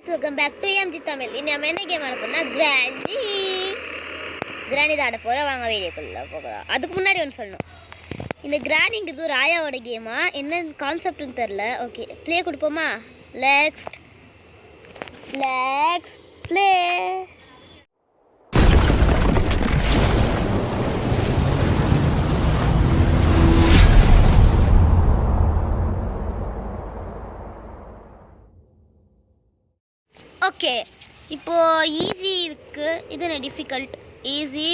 Welcome back to MG Tamil. இனி நம்ம என்ன கேம் ஆட போறோம்னா கிராணி தான் ஆட போகிறோம். வாங்க வீடியோக்குள்ளே போகலாம். அதுக்கு முன்னாடி ஒன்று சொல்லணும். இந்த கிராணிங்கிறது ஒரு ஆயாவோட கேமா, என்ன கான்செப்ட்னு தெரில. ஓகே, ப்ளே கொடுப்போமா? Let's play. ஓகே, இப்போது ஈஸி இருக்குது. இது என்ன difficult, easy,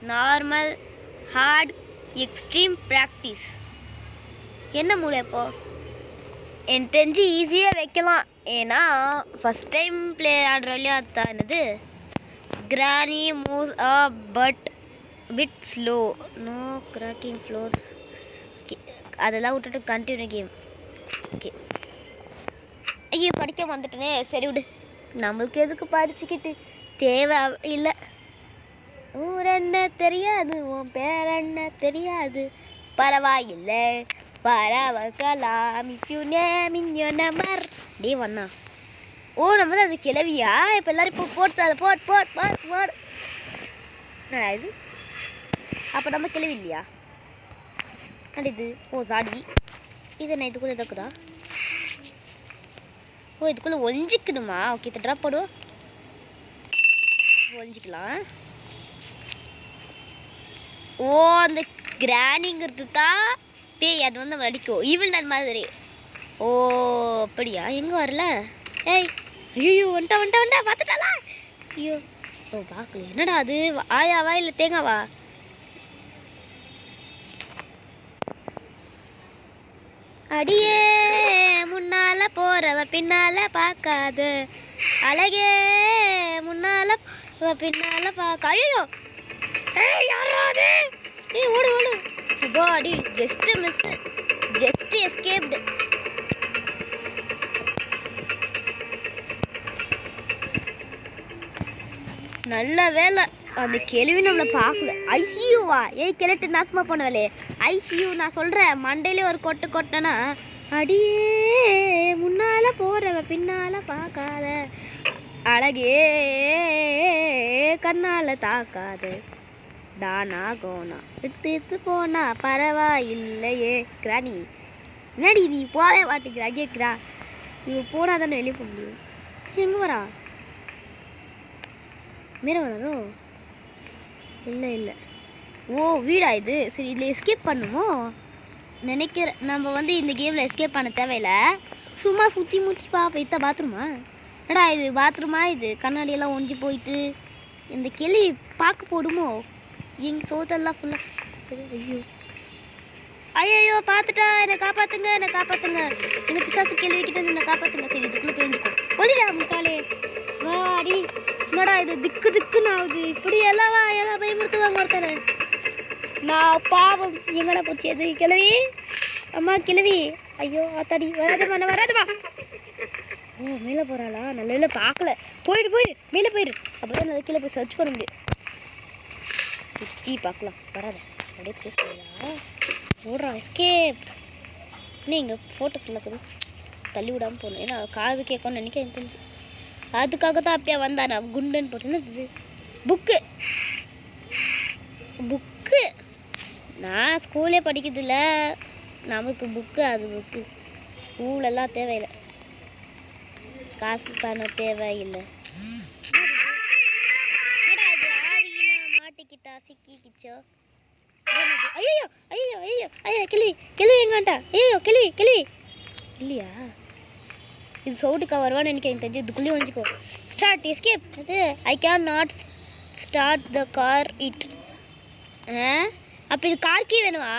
normal, hard, extreme, practice. என்ன மூளை இப்போது? எனக்கு தெரிஞ்சு ஈஸியாக வைக்கலாம். ஏன்னா ஃபஸ்ட் டைம் ப்ளே ஆடுறோம் இல்லையா, அதுதான் என்னது granny moves a bit slow, no cracking floors. Okay, அதெல்லாம் விட்டுட்டு கண்டினியூ கேம். ஓகே, ஐயோ படிக்க வந்துட்டேனே. சரி விடு, நம்மளுக்கு எதுக்கு படிச்சுக்கிட்டு, தேவை இல்லை. ஊரென்ன தெரியாது, உன் பேர் என்ன தெரியாது, பரவாயில்லை பரவாக்கலாம். If you name in your number. டே வண்ணா, ஓ நம்ம தான் அது கிளவியா? இப்போ எல்லாரும் இப்போ போட்டு அதை போட் இது. அப்போ நம்ம கிளவி இல்லையா? இது ஓ சாடி. இது என்ன இதுக்குள்ளே இருக்குதா? ஓ இதுக்குள்ளே ஒழிஞ்சிக்கணுமா? ஓகே, இதை ட்ராப் போடு, ஒழிஞ்சிக்கலாம். ஓ அந்த கிராணிங்கிறது தான் பேய், அது வந்து அடிக்கும் ஈவில் நன் மாதிரி. ஓ அப்படியா? எங்கே வரல? ஏய் ஐயோ, வந்துட்டா பார்த்துட்டாளா? ஐயோ ஓ பார்க்கல. என்னடா அது, ஆயாவா இல்லை தேங்காவா? அடியே முன்னால போறவ பின்னால பார்க்காத, அழகே முன்னால பின்னால பார்க்க. ஐயோ ஏய் யாராவது, ஏய் ஓடு பாடி, ஜஸ்ட் மிஸ், ஜஸ்ட் எஸ்கேப்டு. நல்ல வேலை அந்த கேள்வி நம்மளை பார்க்கல. ஐசியூவா? ஏய் கிழட்டு நாசமா போனவளே, ஐசியூ நான் சொல்கிறேன். மண்டையிலே ஒரு கொட்டனா, அடியே முன்னால போறவ பின்னால பார்க்காத, அழகே கண்ணால தாக்காத, டானா கோனா எடுத்து போனா பரவாயில்லையே. கிராணி என்னடி நீ போவே மாட்டேங்கிறா? கேட்குறா, இவ போனால் தானே வெளியே போக முடியும். எங்கே வரா? மேலே வராரோ? இல்லை. ஓ வீடா இது? சரி, இதில் எஸ்கேப் பண்ணுமோ நினைக்கிறேன். நம்ம வந்து இந்த கேமில் எஸ்கேப் பண்ண தேவையில்லை, சும்மா சுற்றி முற்றி பார்ப்போம். இத்த பாத்ரூமா? என்னடா இது பாத்ரூமா? இது கண்ணாடியெல்லாம் ஒஞ்சி போயிட்டு இந்த கிளி பார்க்க போடுமோ? எங்கள் சோத்தெல்லாம் ஃபுல்லாக. சரி ஐயோ பார்த்துட்டா, என்னை காப்பாற்றுங்க எனக்கு பிசாசு கேள்விக்கிட்ட என்னை காப்பாற்றுங்க. சரி இதுக்குள்ளே பேஞ்சுக்கோ, ஒளிடா முட்டாளே வாடி. என்னடா இது திக்குன்னு ஆகுது, இப்படி எல்லாம் பயமுறுத்துவாங்க ஒருத்தர். நான் பாவம், எங்கடா போச்சு அது கிளவி? அம்மா கிளவி, ஐயோ ஆத்தாடி, வராதுமா. ஓ மேலே போகிறாளா? நல்ல பார்க்கல. போயிடு மேலே போயிடு, அப்போ தான் நான் கீழே போய் சர்ச் பண்ண முடியும். சுற்றி பார்க்கலாம், வராத அப்படியே ப்ளேஸ் பண்ணலாம். ஓடுறான் எஸ்கேப். இன்னும் எங்கள் ஃபோட்டோஸ் எல்லாத்துக்கும் தள்ளி விடாமல் போகணும், ஏன்னா காது கேட்கணும்னு நினைக்க எனக்கு தெரிஞ்சு. அதுக்காக தான் அப்பயே வந்தானா குண்டுன்னு போட்டேன்னா. இது புக்கு நான் ஸ்கூலே படிக்கிறதில்ல, நமக்கு புக்கு அது புக்கு. ஸ்கூலெல்லாம் தேவையில்லை, காசு பணம் தேவையில்லை. மாட்டிக்கிட்டா சிக்கிச்சோ. ஐயோ கிளவி எங்காண்டா? ஐயோ கிளவி இல்லையா? இது சவுட்டுக்கா வருவான்னு எனக்கு தெரிஞ்சு. இதுக்குள்ளேயும் வந்துக்கோ. Start escape. அது I can not start the car it. அப்போ இது கார் கீ வேணுமா?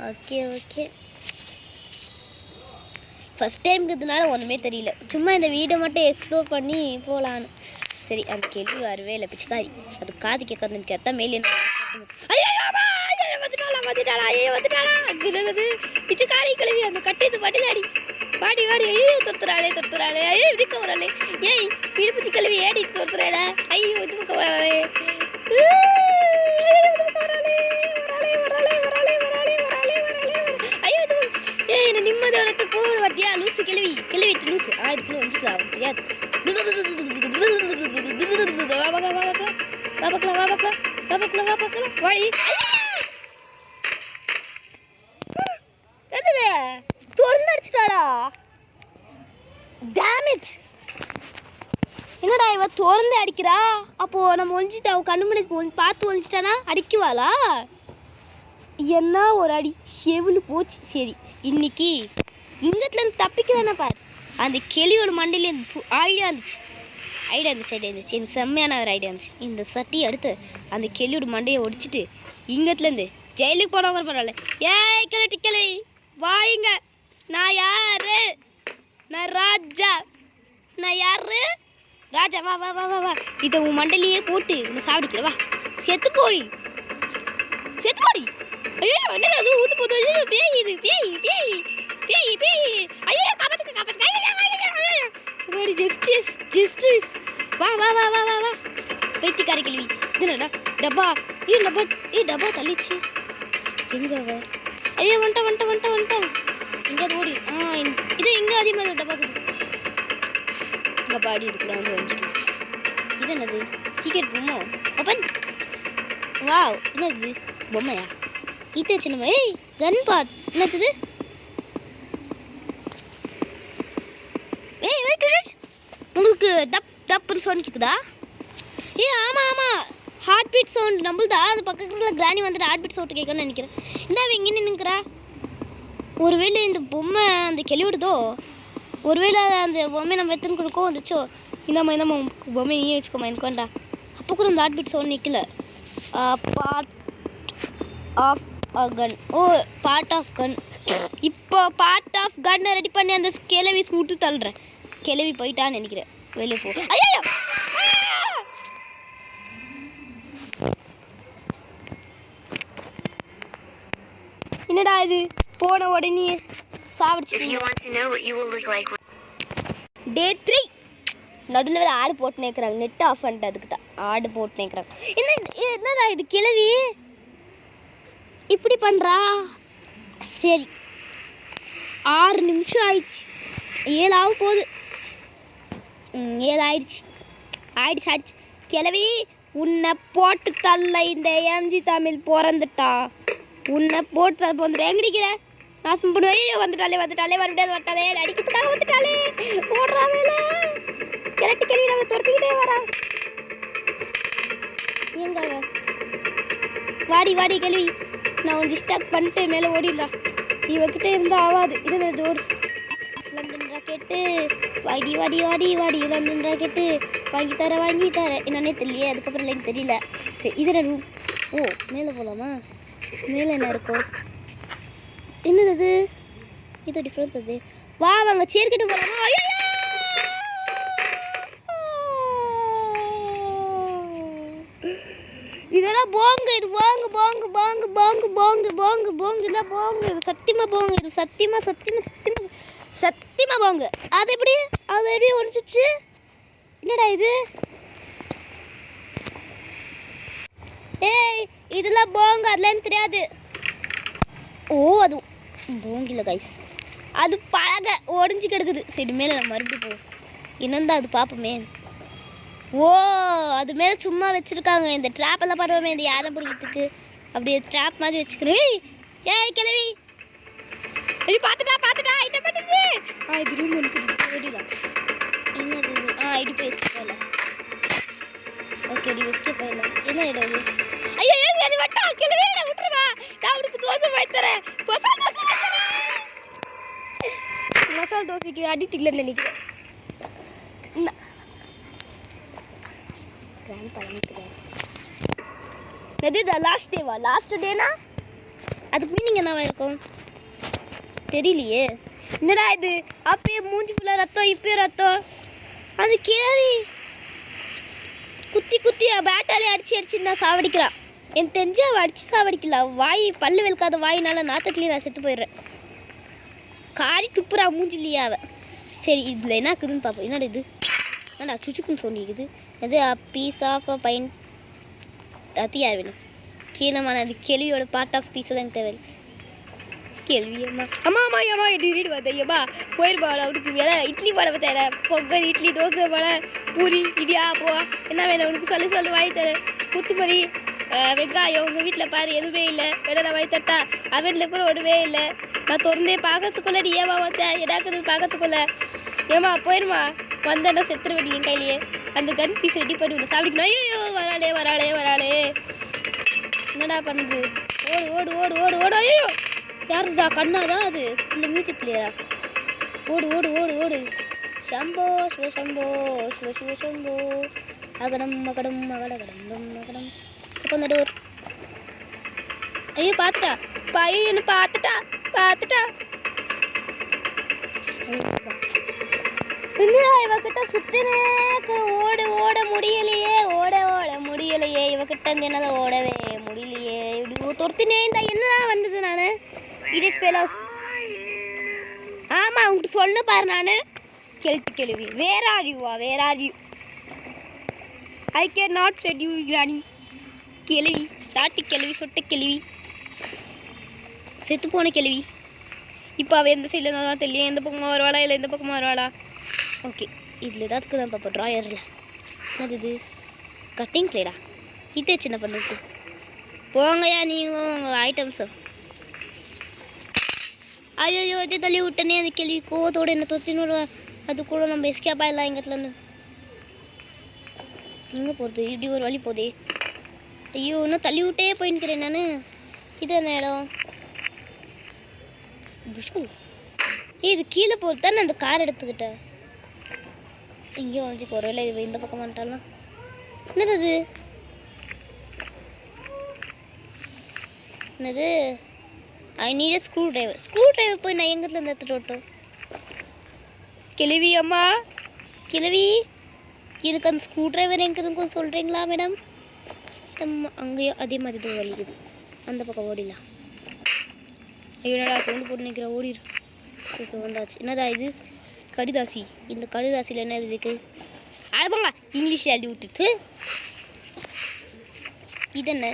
ஓகே ஃபஸ்ட் டைம்ங்கிறதுனால ஒன்றுமே தெரியல, சும்மா இந்த வீடை மட்டும் எக்ஸ்ப்ளோர் பண்ணி போகலான்னு. சரி அந்த கேள்வி வரவே இல்லை பிச்சுக்காரி, அது காது கேட்காது கேட்டா மேலே வந்துட்டாளா பிச்சுக்காரி கிளவி. அந்த கட்டிது பட்டிலாடி வாடி ஐயோ தொத்துறாளே ஐயோ இப்படிக்க வரலே. ஏய் இடுப்புச்சி கிளவி ஏடி தொத்துறாள. ஐயோ இது பக்கம் வரலே. ஐயோ இது ஏய் என்ன நிம்மதி வரத்துக்கு போக வட்டியா லூசு கிளவி லூசு. இதுக்குள்ள வந்துக்கலாம் தெரியாது. வா பார்க்கலாம் வாடி. என்னது திறந்து அடிச்சிட்டாடா. Dam it. என்னடா இவ திறந்து அடிக்கிறா. அப்போ நம்ம ஒழிஞ்சிட்டு அவன் கண்ணு முன்னாடி பார்த்து ஒழிச்சிட்டானா அடிக்குவாளா? என்ன ஒரு அடி செவிலு போச்சு. சரி இன்னைக்கு இங்கத்துலேருந்து தப்பிக்கிறானா பாரு. அந்த கிளியோட மண்டையில ஐடியா இருந்துச்சு. எனக்கு செம்மையான ஒரு ஐடியா இருந்துச்சு. இந்த சட்டியை அடுத்து அந்த கிளியோட மண்டையை ஒடிச்சிட்டு இங்கத்துலேருந்து ஜெயிலுக்கு போனவங்க பரவாயில்ல. ஏய் கிளை வாங்க. நான் யாரு? நான் ராஜா. நான் யாரு? ராஜா. வா வா வா வா வா. இதை உன் மண்டலையே போட்டு உன்னை சாப்பிடுக்கிற. வா செத்து போடி. ஐயோ என்னது அது ஊத்து போது. பேய் இது பேய். ஐயோ காப்பாத்துங்க. ஜஸ்டிஸ். வா பைத்தியக்கார கேள்வி. என்னடா டப்பா. டப்பா தள்ளிச்சு. எங்க அவ? ஐயோ வந்துட்டேன். இங்கே ஓடி. இது எங்கே அதே மாதிரி டப்பா பாடி இருக்குடா. வந்து வந்துட்டு இது என்னது? சீக்கிரம் பொம்மை ஓப்பன். வாவ் என்னது பொம்மையா? இது சின்ன. ஏய் கன் பாட் என்னது? ஏய் வெயிட் உங்களுக்கு டப்புன்னு சவுண்ட் கேட்குதா? ஆமாம் ஹார்ட் பீட் சவுண்ட் நம்மள்தா. அது பக்கத்தில் கிராணி வந்துட்டு ஹார்ட் பீட் சவுண்ட் கேட்கணும்னு நினைக்கிறேன். என்ன இங்கே நின்னுக்கிறா? ஒருவேளை இந்த பொம்மை அந்த கிளிவிடுதோ? ஒருவேளை அந்த பொம்மை நம்ம எடுத்துன்னு கொடுக்கோ வந்துச்சோ? இந்தாம்மா பொம்மை நீயே வச்சுக்கோமா. எனக்கு வேண்டா. அப்போ கூட அந்த ஹார்ட் பீட் சவுண்ட் நிற்கல. Part of gun. Part of gun. இப்போ பார்ட் ஆஃப் கன்னை ரெடி பண்ணி அந்த கிளவி விட்டு தள்ளுறேன். கிளவி போயிட்டான்னு நினைக்கிறேன். வெளியே போ. ஐயோ என்னடா இது? போன உடனே சாப்பிடுச்சு. டே 3 நடுவில் ஆடு போட்டு நேக்கிறாங்க. நெட் ஆஃப் பண்ணிட்டு அதுக்கு தான் ஆடு போட்டு நேக்கிறாங்க. என்னடா இது கிளவி இப்படி பண்ணுறா? சரி 6 நிமிஷம் ஆயிடுச்சு. 7 ஆக போகுது. 7 ஆயிடுச்சு. கிளவி உன்னை போட்டு தள்ள இந்த எம்ஜி தமிழ் பிறந்துட்டான். உன்னை போட்டு தள்ள வந்துட்டு எங்கடிக்கிற நாசம் பண்ணுவேன். வந்துட்டாலே வந்துட்டாலே அடிக்கிறதுக்காக வந்துட்டாலே. ஓடுறா வேலை கிளட்டு கேள்வி நம்ம துரத்துக்கிட்டே வரா. எங்க வாடி கேள்வி. நான் உன் டிஸ்டாக் பண்ணிட்டு மேலே ஓடிடலாம். இவகிட்ட இருந்தால் ஆகாது. இது நான் ஜோடு லண்டன் ராக்கெட்டு. வாடி லண்டன் ராக்கெட்டு. வாங்கி தரேன். என்னன்னே தெரியலையே. அதுக்கப்புறம் லைன் தெரியல. சரி இது ரூம். மேலே போகலாமா? மேலே என்ன இருக்கும்? என்னது அது? இது டிஃப்ரென்ஸ் அது. வாங்க சேர்க்கிட்டு போகலாமா? இதெல்லாம் போங்க. இது போங்க இதெல்லாம் போங்க. இது சத்தியமா போங்க. இது சத்தியமா போங்க. அது எப்படி ஒழிச்சிச்சு? என்னடா இது? ஏய் இதெல்லாம் போங்க. அதெல்லாம் தெரியாது. அது போங்கில்ல கைஸ். அது பழக ஒடிஞ்சு கிடக்குது. சரி மேலே நம்ம மறுபடியும் போவோம். இன்னும் தான் அது பார்ப்போமே. அது மேலே சும்மா வச்சுருக்காங்க. இந்த ட்ராப்பெல்லாம் பண்ணுவோமே இந்த யாரை பிடிக்கிறதுக்கு. அப்படியே ட்ராப் மாதிரி வச்சுக்கிறேன். ஏய் கிளவி பார்த்துட்டா என்ன பண்ணுது? இது ரூம் இருக்குது. ஓடிடலாம். என்னது? ஐடி போய் போகல. ஓகே வெஸ்கே போயிடலாம். என்ன இடம் இது? ஐயோ அது வட்டா கிளவி விட்டுருவா. நான் அவனுக்கு தோசை வாங்கி தரேன். மசாலா தோசைக்கு அடிட்டிக்கலன்னு நினைக்கிறேன். லாஸ்ட் டேனா அதுக்கு மீனிங் என்னவா இருக்கும் தெரியலையே. என்னடா இது? அப்பயே மூஞ்சி ஃபுல்லாக ரத்தம், இப்பயே ரத்தம். அது கேரி குத்தி பேட்டாலே அடிச்சு நான் சாவடிக்கிறான். எனக்கு தெரிஞ்சு அவள் அடிச்சு சாவடிக்கல. வாய் பல்லு வெளுக்காத வாயினால நாத்தத்துலேயே நான் செத்து போயிடுறேன். காரி துப்புறா மூஞ்சிலையே அவள். சரி இதில் என்ன இருக்குதுன்னு பார்ப்போம். என்னடா இது? என்னடா சுச்சுக்குன்னு சொல்லிக்குது. அது பீஸ் ஆஃப் பைன். அது யார் வேணும்? கீழமான அது கேள்வியோட பார்ட் ஆஃப் பீஸ் எல்லாம் எனக்கு தேவை. கேள்வி அம்மா அம்மா அம்மா அம்மா டிரீட் வதையம்மா போயிருப்பாள் அவனுக்கு வேலை இட்லி போட தர பொங்கல் இட்லி தோசை போட பூரி இடியா போ என்ன வேணும் உனக்கு சொல்லி வாங்கி தரேன் குத்துமணி வெங்காயம் உங்கள் வீட்டில் பாரு எதுவுமே இல்லை வேணா நான் வாங்கி தட்டா அவனில் கூட ஒன்றுமே இல்லை நான் திறந்தே பார்க்கறதுக்குள்ள நீ ஏமா வந்தேன் எதாக்குது பார்க்கறதுக்குள்ள ஏமா போயிருமா வந்தேன்னா செத்துருவேன் என் கையிலேயே அந்த கன் பீஸ் ரெடி பண்ணி விட சாப்பிட்டுக்கணும் ஐயோ வராளே என்னடா பண்ணுது ஓடு ஐயோ யாருதா கண்ணாதான் அது இல்லை மியூசிக் பிளேயரா ஓடு சம்போ சிவசம்போ அகடம் மகடம் கொஞ்சம் டோர் ஐயோ பார்த்துட்டா ஐயோ என்ன பார்த்துட்டா இல்லையா இவகிட்ட சுத்தினே ஓட முடியலையே இவகிட்ட இருந்து என்னால் ஓடவே முடியலையே இப்படி துரத்தினே இருந்தா என்னதான் வந்தது நான் இடிட் ஃபெலோஸ் ஆமாம் உங்கள்கிட்ட சொன்ன பாரு நான் கேள்வி where are you I can not set you granny கேள்வி தாட்டி கேள்வி சொட்ட கேள்வி செத்து போன கேள்வி இப்போ அவள் எந்த சைடில் இருந்தால் தான் தெரியும் எந்த பக்கமாக வருவாளா இல்லை எந்த பக்கமாக வருவாளா ஓகே இதில் ஏதாவதுக்கு தான் பார்ப்போம் ட்ராயரில் என்னது இது கட்டிங் பிளேடா இதே சின்ன பண்ணுறது போங்கயா நீங்கள் உங்கள் ஐட்டம்ஸு ஐயோ இதே தள்ளி விட்டனே அந்த கேள்வி கோவத்தோடு என்ன தொத்தின்னு அது கூட நம்ம எஸ்கேப் ஆகிடலாம் எங்கத்துலேருந்து எங்கே போகிறது இப்படி ஒரு வழி போதே ஐயோ இன்னும் தள்ளி விட்டே போயின்னுக்கிறேன் நான் இது என்ன இடம் இது கீழே போகிறது தானே அந்த கார் எடுத்துக்கிட்டேன் எங்கேயும் வளைஞ்சி போகிறோம் இல்லை இது இந்த பக்கம் வந்துட்டாலும் என்னது என்னது ஐ நீட் ஸ்க்ரூ டிரைவர் போய் நான் எங்கேருந்து இந்த எடுத்துகிட்டு வரட்டும் கிழவி அம்மா கிழவி எனக்கு அந்த ஸ்க்ரூ டிரைவர் எங்கேருந்து கொஞ்சம் சொல்கிறீங்களா மேடம் அங்கேயும் அதே மாதிரி தான் வலிக்குது அந்த பக்கம் ஓடிடலாம் ஐயோடா சவுண்டு போட்டு நிற்கிறேன் ஓடிடு இப்போ வந்தாச்சு என்னதா இது கடிதாசி இந்த கடிதாசியில் என்ன இதுக்கு அழப்பாங்க இங்கிலீஷில் எழுதி விட்டுட்டு இது என்ன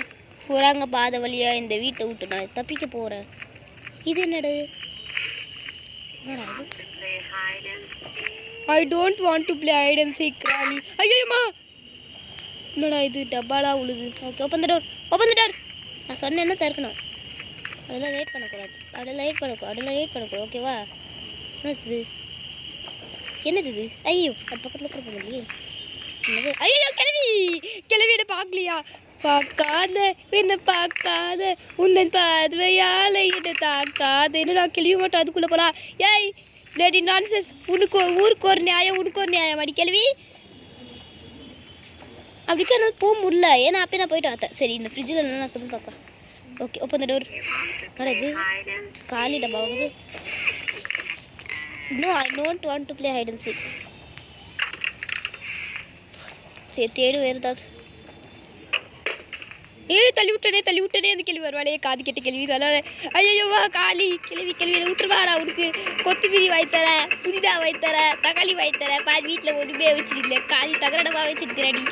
போகிறாங்க பாதை வழியாக இந்த வீட்டை விட்டு நான் தப்பிக்க போகிறேன் இது என்னடு I don't want to play hide and seek Rani ஐயோம்மா என்னடா இது டப்பாலாம் உழுது ஓகே ஓப்பன் த டோர் நான் சொன்னேன் என்ன திறக்கணும் அதெல்லாம் லேட் பண்ணக்கூடாது அதெல்லாம் லேட் பண்ணக்கூடாது ஓகேவா என்னது இது ஐயோ அது பக்கத்தில் கூட போகலையே என்னது ஐயோ கிளவியோட பார்க்கலையா என்ன பார்க்காத உன்னன் பார்வையால் என்னை தாக்காத என்னடா கிளவி மட்டும் அதுக்குள்ளே போகலாம் ஏய் லேடி நான்சென்ஸ் ஊருக்கு ஒரு நியாயம் அடி கிளவி அப்படிக்கா என்னால் போக முடியல ஏன்னா அப்போ நான் போயிட்டு பார்த்தேன் சரி இந்த ஃப்ரிட்ஜில் என்ன நடக்குதுன்னு பார்க்கலாம் ஓகே ஓப்பன் த டோர் இது காலி டப்பா வந்து no I don't want to play hide and seek சரி தேடு வேறு ஏதாவது தள்ளி விட்டனே அந்த கேள்வி வருவாளே காது கெட்ட கேள்வி தலை ஐயோவா கிளவி விட்டுருவாடா உனக்கு கொத்துமீறி வாய்த்தர புதிதா வாய்த்தர தக்காளி வாய்த்தர பாதி வீட்டில் ஒன்றுமே வச்சுருக்கல காலி தகரடமாக வச்சுருக்கிறடி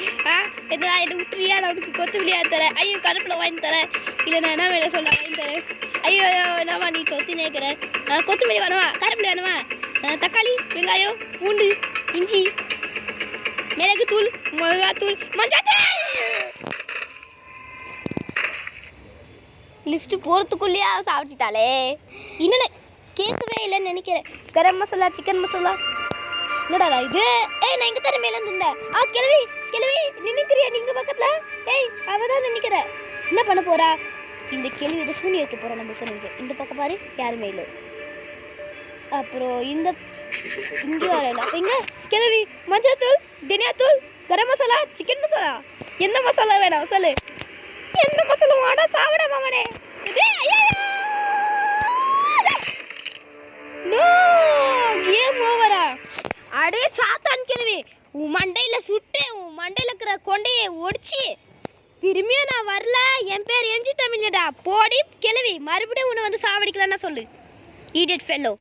என்ன விட்டுறியா நான் உனக்கு கொத்துமல்லி தர ஐயோ கருப்பில் வாங்கி தரேன் இல்லை நான் என்ன வேலை சொல்ல வாங்கி தரேன் ஐயோ என்னவா நீ தொத்தி நேக்கிறேன் கொத்துமல்லி வேணுமா கருப்பில் வேணுமா தக்காளி வெங்காயம் பூண்டு இஞ்சி மிளகுத்தூள் மிளகாத்தூள் மஞ்சள் லிஸ்ட்டு போகிறதுக்குள்ளேயே சாப்பிட்டுட்டாலே இன்னொன்று கேட்கவே இல்லைன்னு நினைக்கிறேன் கரம் மசாலா சிக்கன் மசாலா என்னடா இது நான் எங்கே தர மேலே இருந்தேன் கிழவி நினைக்கிறியா நீங்கள் பக்கத்தில் அவள் தான் நினைக்கிறேன் என்ன பண்ண போகிறா இந்த கேள்வி இதை சூனி வைக்க போகிறேன் நம்ம சொன்னீங்க இந்த பக்கம் பாரு யாருமே இல்லை அப்புறம் இங்கே வரலாம் இங்கே கிழவி மஞ்சள் தூள் தனியாத்தூள் கரம் மசாலா சிக்கன் மசாலா எந்த மசாலா வேணாம் சொல்லு எந்த மசாலா வாடா சாவட மாமனே கேம் ஓவரா அடே சாத்தான் கிழவி உன் மண்டையில் சுட்டு உன் மண்டையில் இருக்கிற கொண்டையை ஒடிச்சு திரும்பியும் நான் வரல என் பேர் எம்ஜி தமிழடா போடி கிழவி மறுபடியும் உன்னை வந்து சாவடிக்கலான்னா சொல்லு ஈடியட் ஃபெல்லோ